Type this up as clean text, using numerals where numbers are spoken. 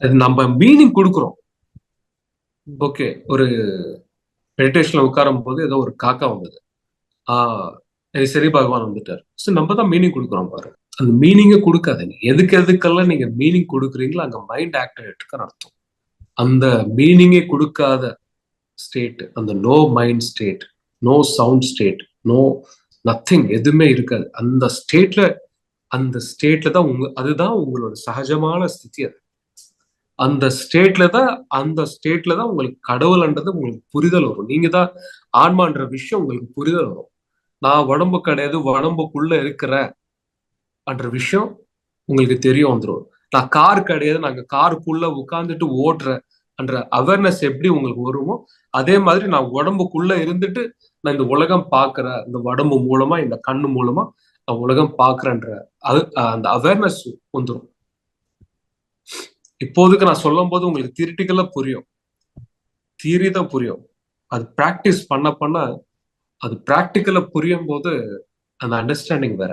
அது நம்ம மீனிங் கொடுக்குறோம். ஓகே, ஒரு மெடிடேஷன்ல உட்காரும் போது ஏதோ ஒரு காக்கா வந்தது. சரி பகவான் வந்துட்டார். ஸோ நம்ம தான் மீனிங் கொடுக்குறோம் பாரு. அந்த மீனிங்கை கொடுக்காதீங்க. எதுக்கெல்லாம் நீங்க மீனிங் கொடுக்குறீங்களோ அங்க மைண்ட் ஆக்டிவேட் இருக்குன்னு அர்த்தம். அந்த மீனிங்கே கொடுக்காத ஸ்டேட், அந்த no mind state, no sound state, no nothing, எதுவுமே இருக்காது. அந்த ஸ்டேட்ல தான் அதுதான் உங்களோட சகஜமான ஸ்திதி. அது அந்த ஸ்டேட்ல தான் உங்களுக்கு கடவுள்ன்றது உங்களுக்கு புரிதல் வரும். நீங்க தான் ஆன்மான்ற விஷயம் உங்களுக்கு புரிதல் வரும். நான் உடம்பு கிடையாது, உடம்புக்குள்ள இருக்கிறேன் என்ற விஷயம் உங்களுக்கு தெரிய வந்துடும். நான் கார் கிடையாது, நாங்க காருக்குள்ள உட்கார்ந்துட்டு ஓட்டுறேன் என்ற அவேர்னஸ் எப்படி உங்களுக்கு வருமோ, அதே மாதிரி நான் உடம்புக்குள்ள இருந்துட்டு நான் இந்த உலகம் பார்க்கிறேன், இந்த உடம்பு மூலமா, இந்த கண்ணு மூலமா நான் உலகம் பார்க்கிறேன்ற அந்த அவேர்னஸ் வந்துடும். இப்போதுக்கு நான் சொல்லும் போது உங்களுக்கு தியரிட்டிக்கலா புரியும், தியரி தான் புரியும். அது பிராக்டிஸ் பண்ண அது பிராக்டிக்கலா புரியும் போது அந்த அண்டர்ஸ்டாண்டிங் வேற.